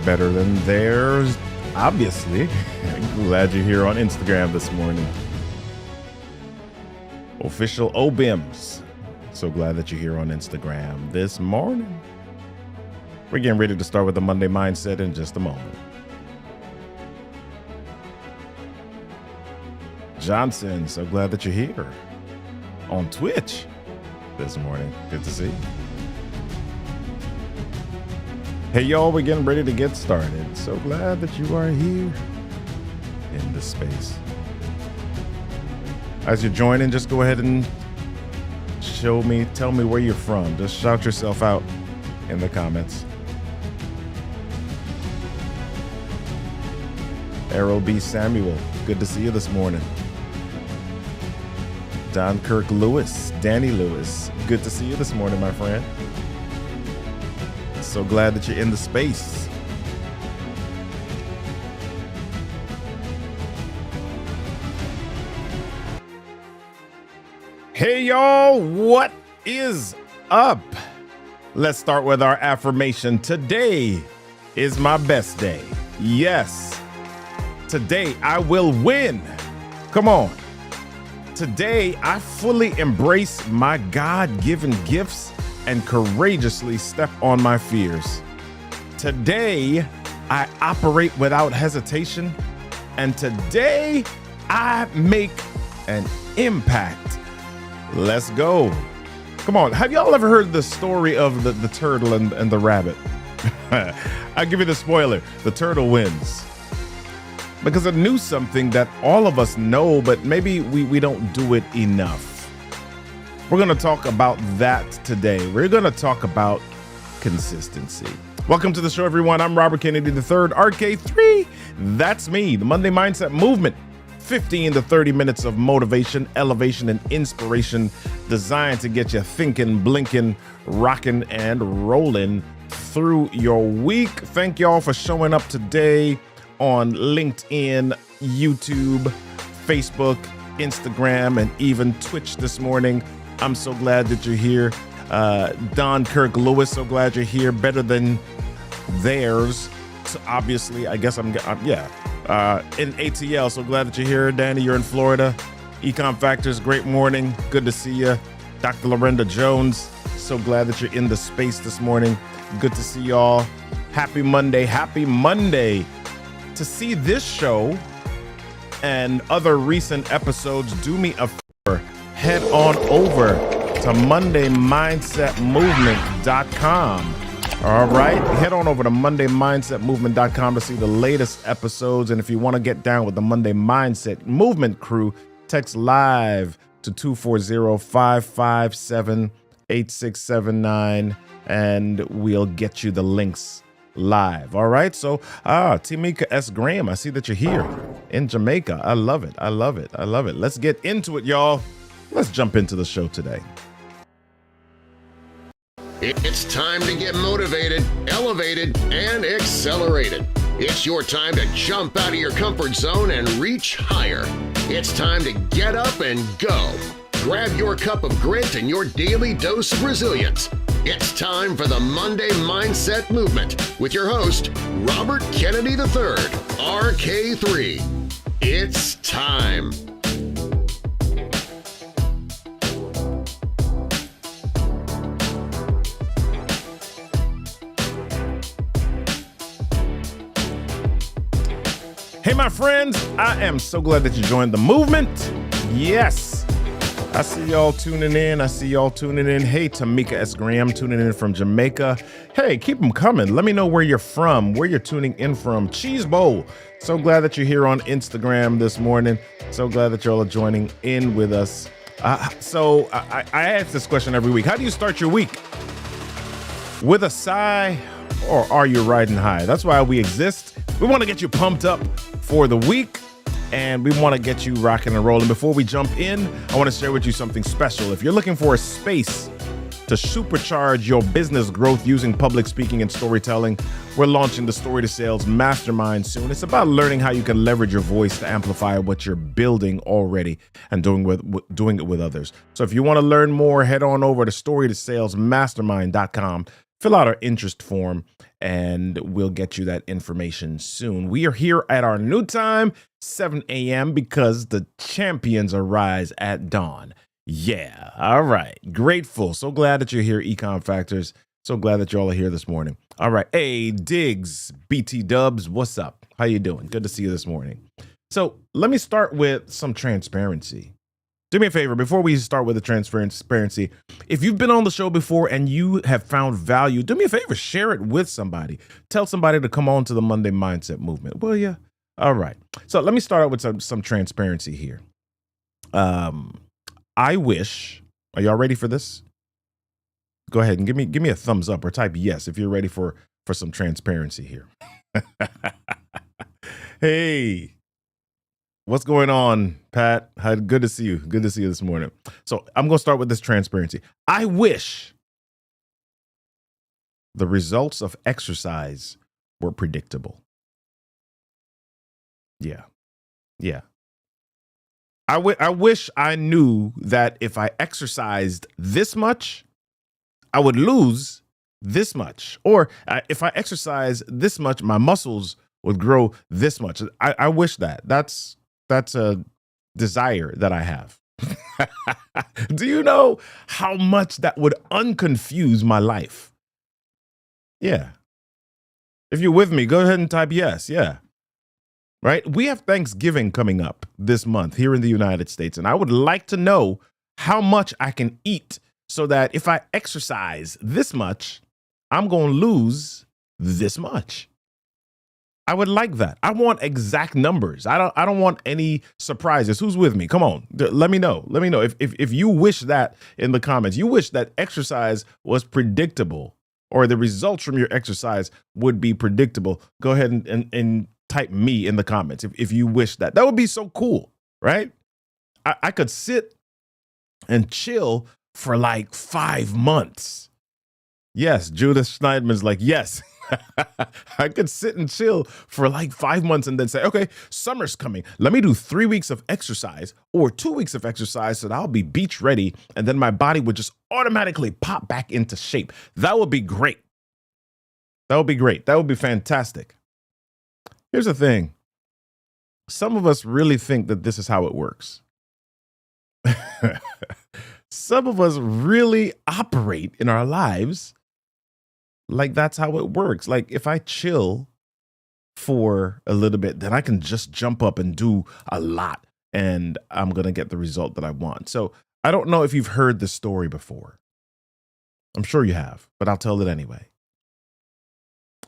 better than theirs, obviously. Glad you're here on Instagram this morning. Official OBIMs. So glad that you're here on Instagram this morning. We're getting ready to start with the Monday Mindset in just a moment. Johnson, so glad that you're here on Twitch this morning. Good to see you. Hey, y'all, we're getting ready to get started. So glad that you are here in this space. As you're joining, just go ahead and tell me where you're from. Just shout yourself out in the comments. Errol B. Samuel, good to see you this morning. Don Kirk Lewis, Danny Lewis, good to see you this morning, my friend. So glad that you're in the space. Hey, y'all, what is up? Let's start with our affirmation. Today is my best day. Yes, today I will win. Come on. Today, I fully embrace my God-given gifts and courageously step on my fears. Today, I operate without hesitation. And today, I make an impact. Let's go. Come on. Have y'all ever heard the story of the turtle and the rabbit? I'll give you the spoiler. The turtle wins. Because it knew something that all of us know, but maybe we don't do it enough. We're going to talk about that today. We're going to talk about consistency. Welcome to the show, everyone. I'm Robert Kennedy III, RK3. That's me, the Monday Mindset Movement. 15 to 30 minutes of motivation, elevation, and inspiration designed to get you thinking, blinking, rocking, and rolling through your week. Thank y'all for showing up today on LinkedIn, YouTube, Facebook, Instagram, and even Twitch this morning. I'm so glad that you're here. Don Kirk Lewis, so glad you're here. Better than theirs. So obviously, I guess in ATL, so glad that you're here. Danny, you're in Florida. Econ Factors, great morning. Good to see you. Dr. Lorenda Jones, so glad that you're in the space this morning. Good to see y'all. Happy Monday. Happy Monday. To see this show and other recent episodes, do me a favor. Head on over to MondayMindsetMovement.com. All right. Head on over to MondayMindsetMovement.com to see the latest episodes. And if you want to get down with the Monday Mindset Movement crew, text live to 240-557-8679 and we'll get you the links live. All right. So, Timika S. Graham, I see that you're here in Jamaica. I love it. I love it. I love it. Let's get into it, y'all. Let's jump into the show today. It's time to get motivated, elevated, and accelerated. It's your time to jump out of your comfort zone and reach higher. It's time to get up and go. Grab your cup of grit and your daily dose of resilience. It's time for the Monday Mindset Movement with your host, Robert Kennedy III, RK3. It's time. Hey, my friends, I am so glad that you joined the movement. Yes. I see y'all tuning in. Hey, Tamika S. Graham tuning in from Jamaica. Hey, keep them coming. Let me know where you're from, where you're tuning in from. Cheese Bowl. So glad that you're here on Instagram this morning. So glad that y'all are joining in with us. So I ask this question every week. How do you start your week? With a sigh, or are you riding high? That's why we exist. We want to get you pumped up for the week. And we want to get you rocking and rolling. Before we jump in, I want to share with you something special. If you're looking for a space to supercharge your business growth using public speaking and storytelling, we're launching the Story to Sales Mastermind soon. It's about learning how you can leverage your voice to amplify what you're building already and doing it with others. So if you want to learn more, head on over to storytosalesmastermind.com. fill out our interest form and we'll get you that information soon. We are here at our new time, 7 a.m., because the champions arise at dawn. Yeah. All right. Grateful. So glad that you're here, Econ Factors. So glad that you all are here this morning. All right. Hey, Diggs, BT Dubs, what's up? How you doing? Good to see you this morning. So let me start with some transparency. Do me a favor, before we start with the transparency, if you've been on the show before and you have found value, do me a favor, share it with somebody. Tell somebody to come on to the Monday Mindset Movement, will you? All right. So let me start out with some transparency here. I wish, are y'all ready for this? Go ahead and give me a thumbs up or type yes if you're ready for some transparency here. Hey, what's going on, Pat? Good to see you. Good to see you this morning. So I'm going to start with this transparency. I wish the results of exercise were predictable. Yeah. I wish I knew that if I exercised this much, I would lose this much. Or if I exercise this much, my muscles would grow this much. I wish that. That's a desire that I have. Do you know how much that would unconfuse my life? Yeah. If you're with me, go ahead and type yes. Yeah. Right? We have Thanksgiving coming up this month here in the United States, and I would like to know how much I can eat so that if I exercise this much, I'm going to lose this much. I would like that. I want exact numbers. I don't want any surprises. Who's with me? Come on. Let me know. Let me know if you wish that in the comments. You wish that exercise was predictable or the results from your exercise would be predictable. Go ahead and type me in the comments if you wish that. That would be so cool, right? I could sit and chill for like 5 months. Yes, Judith Schneidman's like, yes. I could sit and chill for like 5 months and then say, okay, summer's coming. Let me do 3 weeks of exercise or 2 weeks of exercise so that I'll be beach ready. And then my body would just automatically pop back into shape. That would be great. That would be great. That would be fantastic. Here's the thing. Some of us really think that this is how it works. Some of us really operate in our lives like that's how it works. Like if I chill for a little bit, then I can just jump up and do a lot and I'm going to get the result that I want. So I don't know if you've heard this story before. I'm sure you have, but I'll tell it anyway.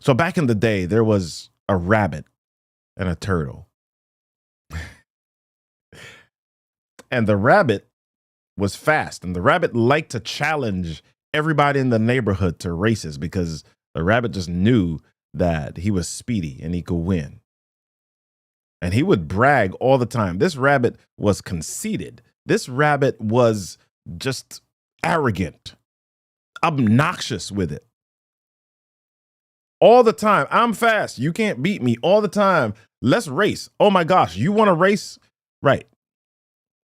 So back in the day, there was a rabbit and a turtle. And the rabbit was fast, and the rabbit liked to challenge everybody in the neighborhood to races because the rabbit just knew that he was speedy and he could win. And he would brag all the time. This rabbit was conceited. This rabbit was just arrogant, obnoxious with it. All the time. I'm fast. You can't beat me. All the time. Let's race. Oh my gosh. You want to race? Right.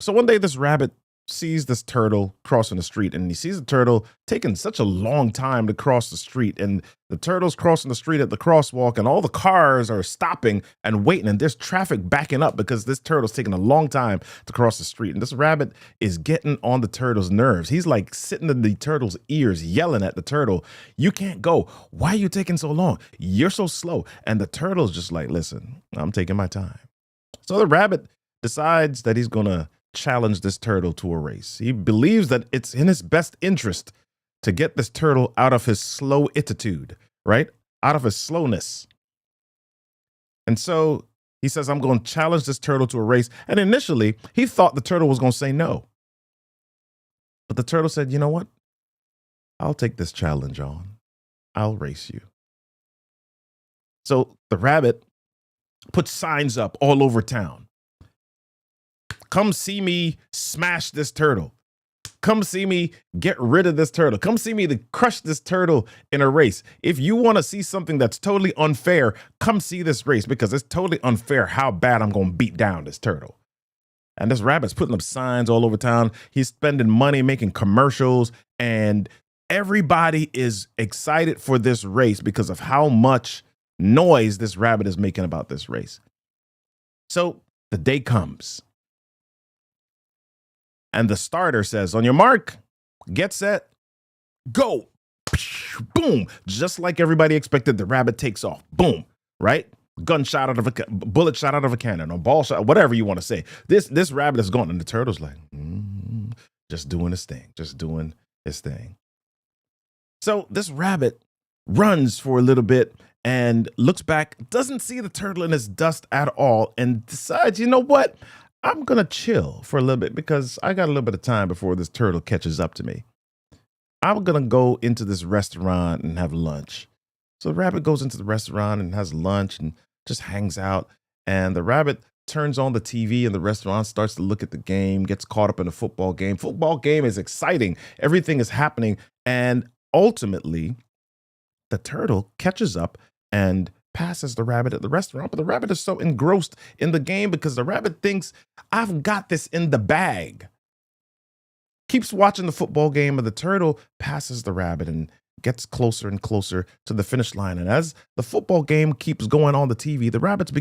So one day this rabbit sees this turtle crossing the street, and he sees the turtle taking such a long time to cross the street, and the turtle's crossing the street at the crosswalk, and all the cars are stopping and waiting, and there's traffic backing up because this turtle's taking a long time to cross the street, and this rabbit is getting on the turtle's nerves. He's like sitting in the turtle's ears yelling at the turtle, you can't go. Why are you taking so long? You're so slow. And the turtle's just like, listen, I'm taking my time. So the rabbit decides that he's gonna challenge this turtle to a race. He believes that it's in his best interest to get this turtle out of his slow attitude, right? Out of his slowness. And so he says, I'm going to challenge this turtle to a race. And initially, he thought the turtle was going to say no. But the turtle said, you know what? I'll take this challenge on. I'll race you. So the rabbit put signs up all over town. Come see me smash this turtle. Come see me get rid of this turtle. Come see me to crush this turtle in a race. If you want to see something that's totally unfair, come see this race because it's totally unfair how bad I'm going to beat down this turtle. And this rabbit's putting up signs all over town. He's spending money making commercials, and Everybody is excited for this race because of how much noise this rabbit is making about this race. So the day comes, and the starter says, on your mark, get set, go. Boom. Just like everybody expected, the rabbit takes off. Boom. Right? Gunshot out of a bullet shot out of a cannon, or ball shot, whatever you want to say. This rabbit is gone, and the turtle's like, just doing his thing, just doing his thing. So this rabbit runs for a little bit and looks back, doesn't see the turtle in his dust at all, and decides, you know what? I'm going to chill for a little bit because I got a little bit of time before this turtle catches up to me. I'm going to go into this restaurant and have lunch. So the rabbit goes into the restaurant and has lunch and just hangs out. And the rabbit turns on the TV in the restaurant, starts to look at the game, gets caught up in a football game. Football game is exciting. Everything is happening. And ultimately, the turtle catches up and passes the rabbit at the restaurant. But the rabbit is so engrossed in the game because the rabbit thinks, I've got this in the bag. Keeps watching the football game, and the turtle passes the rabbit and gets closer and closer to the finish line. And as the football game keeps going on the TV, the rabbit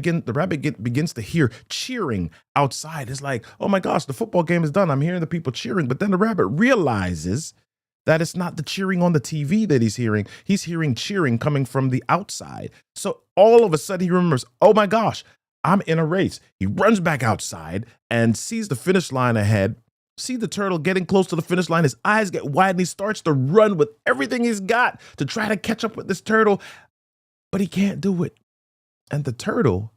begins to hear cheering outside. It's like, oh my gosh, the football game is done. I'm hearing the people cheering. But then the rabbit realizes that it's not the cheering on the TV that he's hearing. He's hearing cheering coming from the outside. So all of a sudden he remembers, oh my gosh, I'm in a race. He runs back outside and sees the finish line ahead. See the turtle getting close to the finish line. His eyes get wide and he starts to run with everything he's got to try to catch up with this turtle, but he can't do it. And the turtle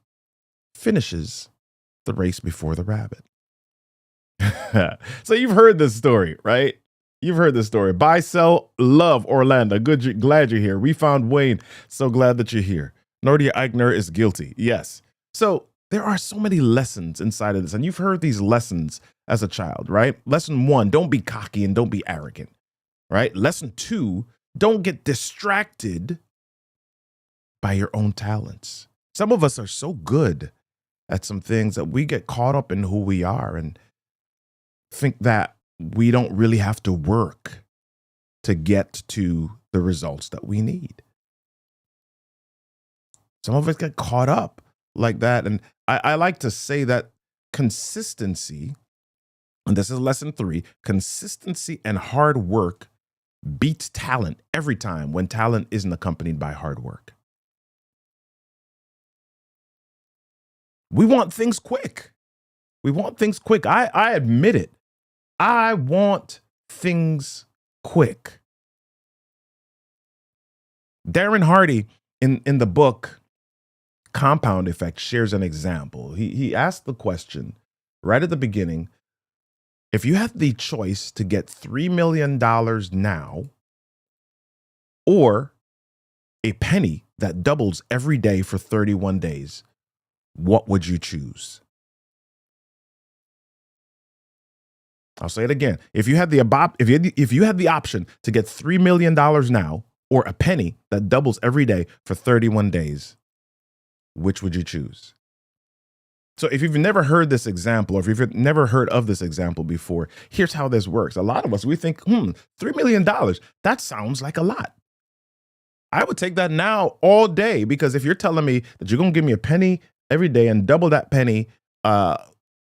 finishes the race before the rabbit. So you've heard this story, right? You've heard this story. Buy, sell, love Orlando. Glad you're here. We found Wayne. So glad that you're here. Nordia Eichner is guilty. Yes. So there are so many lessons inside of this. And you've heard these lessons as a child, right? Lesson 1, don't be cocky and don't be arrogant, right? Lesson 2, don't get distracted by your own talents. Some of us are so good at some things that we get caught up in who we are and think that we don't really have to work to get to the results that we need. Some of us get caught up like that. And I like to say that consistency, and this is lesson 3, consistency and hard work beats talent every time when talent isn't accompanied by hard work. We want things quick. We want things quick. I admit it. I want things quick. Darren Hardy in the book Compound Effect shares an example. He asked the question right at the beginning, if you had the choice to get $3 million now or a penny that doubles every day for 31 days, what would you choose? I'll say it again. If you had the option to get $3 million now or a penny that doubles every day for 31 days, which would you choose? So if you've never heard this example, or if you've never heard of this example before, here's how this works. A lot of us, we think, $3 million, that sounds like a lot. I would take that now all day, because if you're telling me that you're going to give me a penny every day and double that penny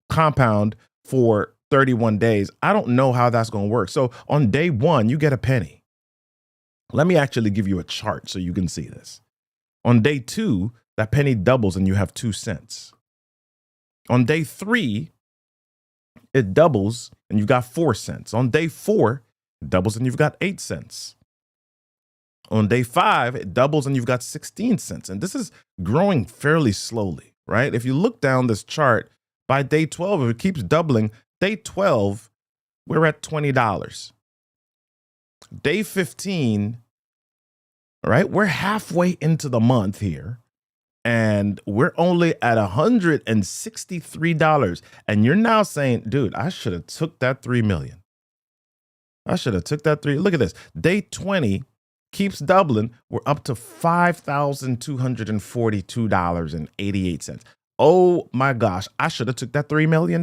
compound for 31 days, I don't know how that's going to work. So on day 1, you get a penny. Let me actually give you a chart so you can see this. On day 2, that penny doubles and you have 2 cents. On day 3, it doubles and you've got 4 cents. On day 4, it doubles and you've got 8 cents. On day 5, it doubles and you've got 16 cents. And this is growing fairly slowly, right? If you look down this chart, by day 12, if it keeps doubling, day 12, we're at $20. Day 15, all right, we're halfway into the month here. And we're only at $163. And you're now saying, dude, I should have took that 3 million. I should have took that 3. Look at this. Day 20 keeps doubling. We're up to $5,242.88. Oh my gosh, I should have took that $3 million.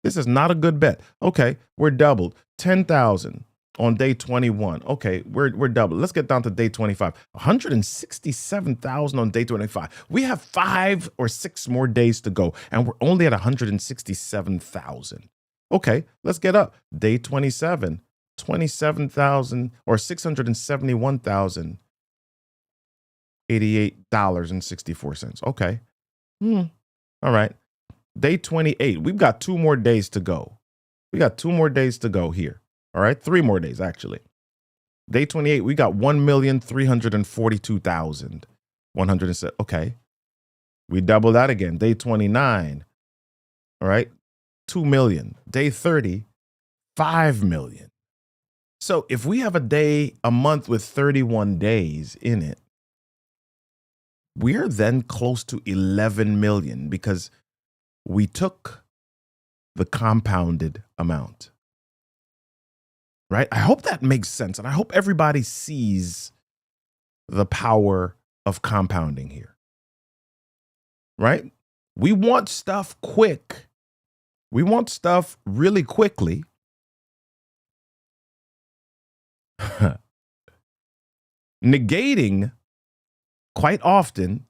This is not a good bet. Okay, we're doubled. 10,000. on day 21. Okay, we're double. Let's get down to day 25. 167,000 on day 25. We have 5 or 6 more days to go, and we're only at 167,000. Okay, let's get up. Day 27, 27,000 or $671,088.64. Okay. All right. Day 28. We've got 2 more days to go. We got 2 more days to go here. All right. 3 more days, actually. Day 28, we got 1,342,107. Okay. We double that again. Day 29. All right. 2 million. Day 30, 5 million. So if we have a month with 31 days in it, we're then close to 11 million because we took the compounded amount. Right? I hope that makes sense. And I hope everybody sees the power of compounding here. Right? We want stuff quick. We want stuff really quickly. Negating quite often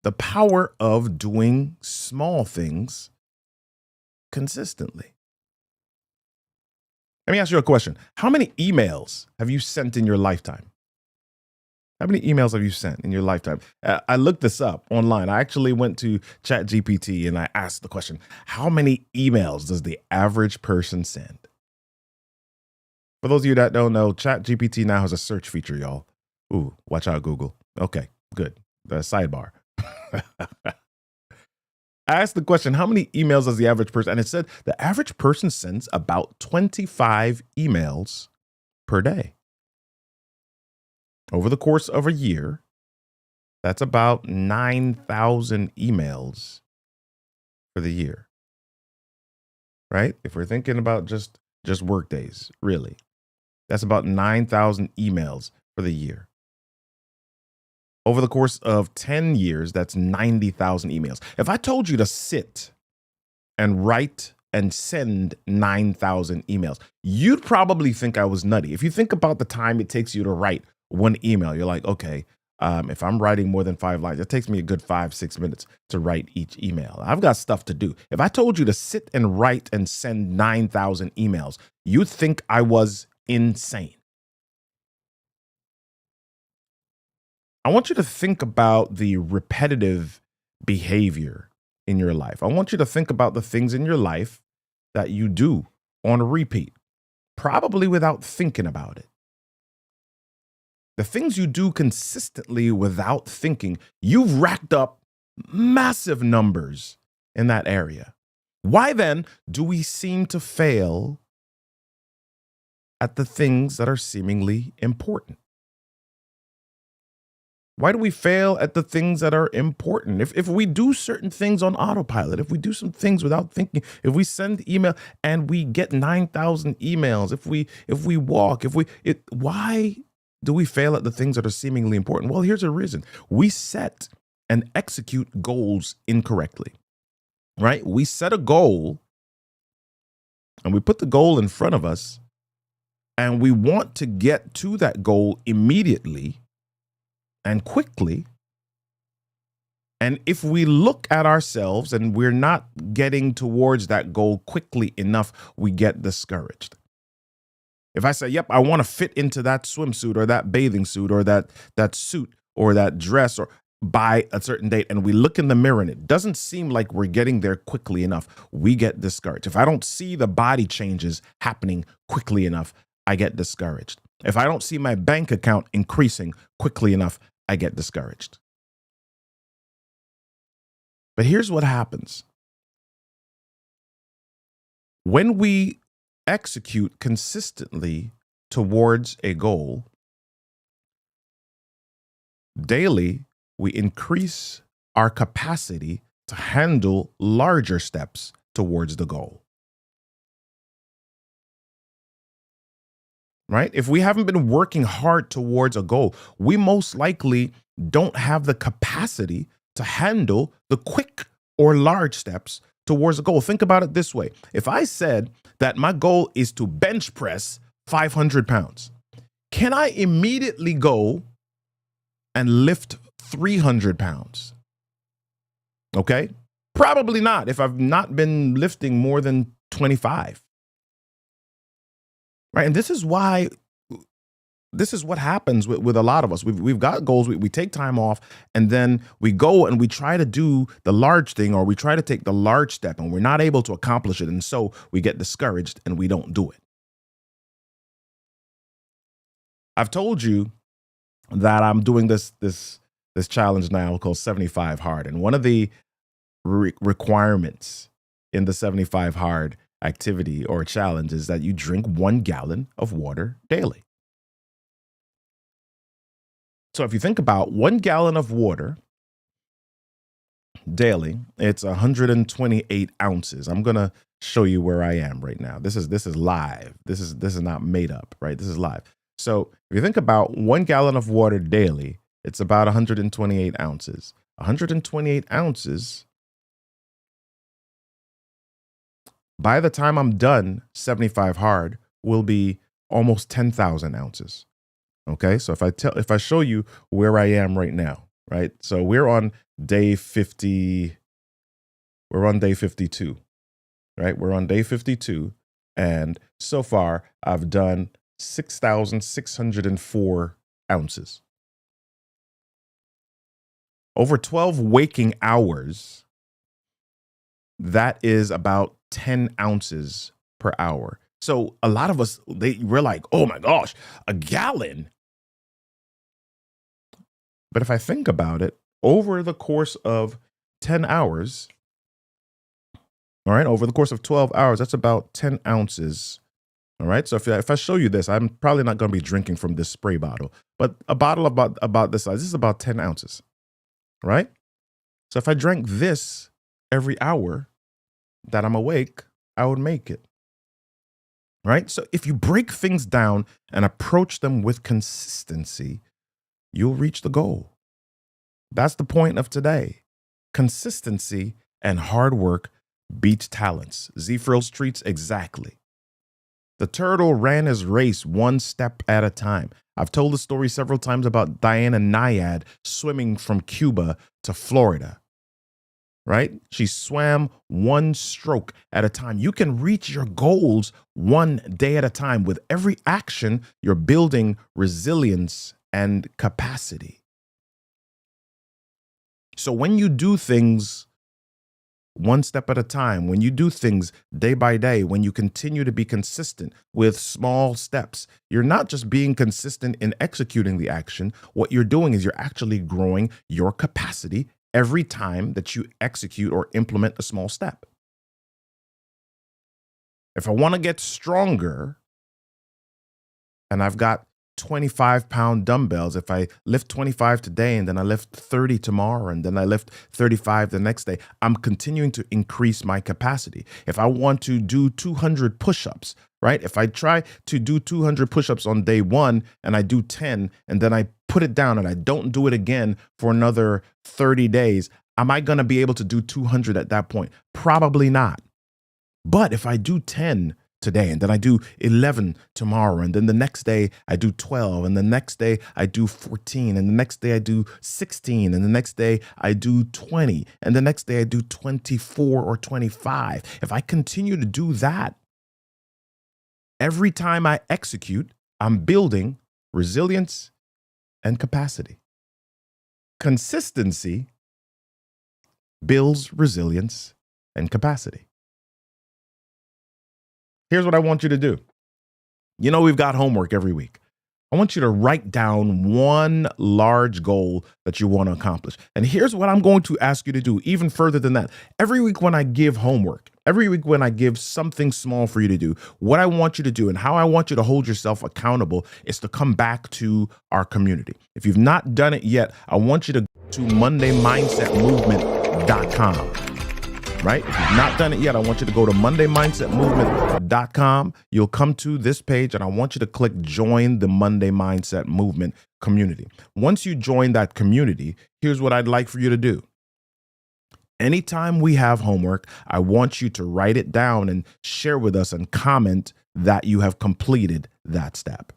the power of doing small things consistently. Let me ask you a question. How many emails have you sent in your lifetime? How many emails have you sent in your lifetime? I looked this up online. I actually went to ChatGPT and I asked the question, how many emails does the average person send? For those of you that don't know, ChatGPT now has a search feature, y'all. Ooh, watch out, Google. Okay, good. The sidebar. I asked the question, how many emails does the average person? And it said the average person sends about 25 emails per day. Over the course of a year, that's about 9,000 emails for the year. Right? If we're thinking about just work days, really, that's about 9,000 emails for the year. Over the course of 10 years, that's 90,000 emails. If I told you to sit and write and send 9,000 emails, you'd probably think I was nutty. If you think about the time it takes you to write one email, you're like, okay, if I'm writing more than 5 lines, it takes me a good 5-6 minutes to write each email. I've got stuff to do. If I told you to sit and write and send 9,000 emails, you'd think I was insane. I want you to think about the repetitive behavior in your life. I want you to think about the things in your life that you do on a repeat, probably without thinking about it. The things you do consistently without thinking, you've racked up massive numbers in that area. Why then do we seem to fail at the things that are seemingly important? Why do we fail at the things that are important? If we do certain things on autopilot, if we do some things without thinking, if we send email and we get 9,000 emails, if we walk, why do we fail at the things that are seemingly important? Well, here's a reason. We set and execute goals incorrectly, right? We set a goal and we put the goal in front of us and we want to get to that goal immediately and quickly. And if we look at ourselves and we're not getting towards that goal quickly enough, we get discouraged. If I say, yep, I want to fit into that swimsuit or that bathing suit or that suit or that dress or by a certain date, and we look in the mirror and it doesn't seem like we're getting there quickly enough, we get discouraged. If I don't see the body changes happening quickly enough, I get discouraged. If I don't see my bank account increasing quickly enough, I get discouraged. But here's what happens. When we execute consistently towards a goal, daily, we increase our capacity to handle larger steps towards the goal. Right? If we haven't been working hard towards a goal, we most likely don't have the capacity to handle the quick or large steps towards a goal. Think about it this way. If I said that my goal is to bench press 500 pounds. Can I immediately go and lift 300 pounds? Okay. Probably not if I've not been lifting more than 25. Right. And this is what happens with a lot of us. We've got goals. We take time off and then we go and we try to do the large thing, or we try to take the large step and we're not able to accomplish it. And so we get discouraged and we don't do it. I've told you that I'm doing this challenge now called 75 hard. And one of the requirements in the 75 hard activity or challenge is that you drink 1 gallon of water daily. So if you think about 1 gallon of water daily, it's 128 ounces. I'm going to show you where I am right now. This is live. This is not made up, right? This is live. So if you think about 1 gallon of water daily, it's about 128 ounces. 128 ounces. By the time I'm done, 75 hard will be almost 10,000 ounces. Okay, so if I show you where I am right now, right? So we're on day 50. We're on day 52, right? We're on day 52, and so far I've done 6,604 ounces. Over 12 waking hours, that is about 10 ounces per hour. So a lot of us, we're like, oh my gosh, a gallon. But if I think about it, over the course of 10 hours, all right, over the course of 12 hours, that's about 10 ounces. All right. So if I show you this, I'm probably not going to be drinking from this spray bottle, but a bottle about this size, this is about 10 ounces. Right. So if I drank this every hour that I'm awake, I would make it. Right. So if you break things down and approach them with consistency, you'll reach the goal. That's the point of today. Consistency and hard work beats talents. Z-Frills treats exactly. The turtle ran his race 1 step at a time. I've told the story several times about Diana Nyad swimming from Cuba to Florida. Right? She swam 1 stroke at a time. You can reach your goals 1 day at a time. With every action, you're building resilience and capacity. So when you do things 1 step at a time, when you do things day by day, when you continue to be consistent with small steps, you're not just being consistent in executing the action. What you're doing is you're actually growing your capacity every time that you execute or implement a small step. If I want to get stronger and I've got 25-pound dumbbells, if I lift 25 today and then I lift 30 tomorrow and then I lift 35 the next day, I'm continuing to increase my capacity. If I want to do 200 push-ups, right? If I try to do 200 push-ups on day 1 and I do 10 and then I put it down and I don't do it again for another 30 days, am I going to be able to do 200 at that point? Probably not. But if I do 10 today and then I do 11 tomorrow and then the next day I do 12 and the next day I do 14 and the next day I do 16 and the next day I do 20 and the next day I do 24 or 25. If I continue to do that, every time I execute, I'm building resilience and capacity. Consistency builds resilience and capacity. Here's what I want you to do. You know, we've got homework every week. I want you to write down 1 large goal that you want to accomplish. And here's what I'm going to ask you to do even further than that. Every week when I give homework, every week when I give something small for you to do, what I want you to do and how I want you to hold yourself accountable is to come back to our community. If you've not done it yet, I want you to go to MondayMindsetMovement.com. Right? If you've not done it yet, I want you to go to MondayMindsetMovement.com. You'll come to this page and I want you to click join the Monday Mindset Movement community. Once you join that community, here's what I'd like for you to do. Anytime we have homework, I want you to write it down and share with us and comment that you have completed that step.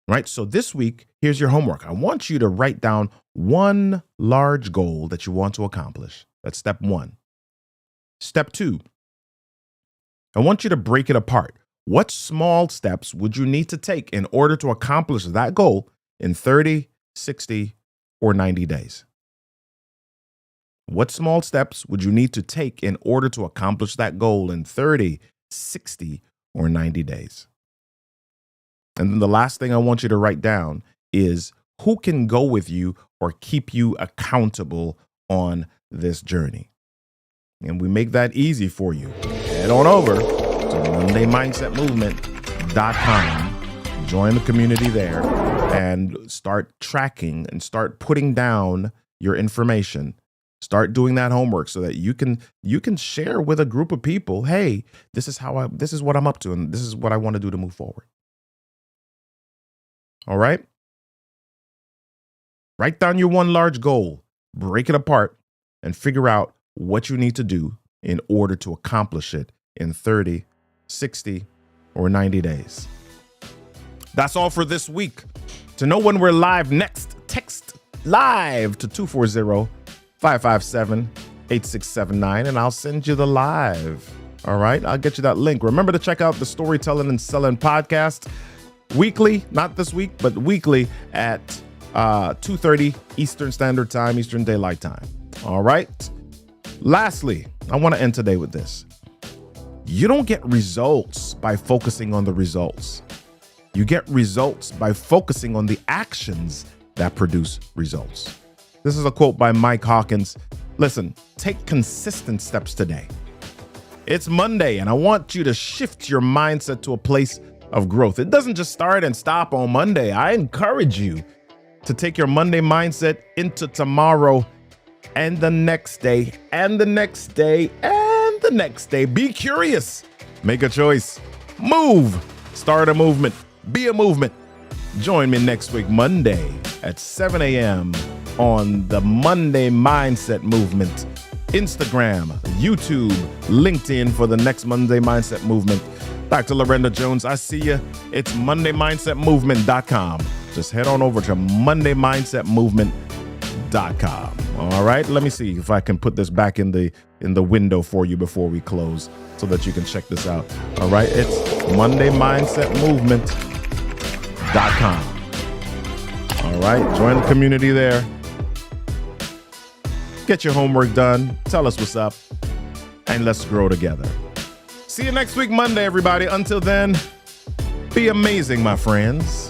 Right? So this week, here's your homework. I want you to write down one large goal that you want to accomplish. That's step 1. Step 2, I want you to break it apart. What small steps would you need to take in order to accomplish that goal in 30, 60, or 90 days? What small steps would you need to take in order to accomplish that goal in 30, 60, or 90 days? And then the last thing I want you to write down is who can go with you or keep you accountable on this journey. And we make that easy for you. Head on over to MondayMindsetMovement.com. Join the community there and start tracking and start putting down your information. Start doing that homework so that you can share with a group of people, hey, this is what I'm up to, and this is what I want to do to move forward. All right? Write down your one large goal, break it apart, and figure out what you need to do in order to accomplish it in 30, 60, or 90 days. That's all for this week. To know when we're live next, text live to 240-557-8679, and I'll send you the live. All right? I'll get you that link. Remember to check out the Storytelling and Selling podcast weekly, not this week, but weekly at 2:30 Eastern Standard Time, Eastern Daylight Time. All right? Lastly, I want to end today with this. You don't get results by focusing on the results. You get results by focusing on the actions that produce results. This is a quote by Mike Hawkins. Listen, take consistent steps today. It's Monday, and I want you to shift your mindset to a place of growth. It doesn't just start and stop on Monday. I encourage you to take your Monday mindset into tomorrow and the next day and the next day and the next day. Be curious. Make a choice. Move. Start a movement. Be a movement. Join me next week, Monday at 7 a.m. on the Monday Mindset Movement. Instagram, YouTube, LinkedIn for the next Monday Mindset Movement. Dr. Lorenda Jones, I see you. It's MondayMindsetMovement.com. Just head on over to MondayMindsetMovement.com. All right, let me see if I can put this back in the window for you before we close so that you can check this out. All right, it's MondayMindsetMovement.com. All right, join the community there. Get your homework done. Tell us what's up, and let's grow together. See you next week, Monday, everybody. Until then, be amazing, my friends.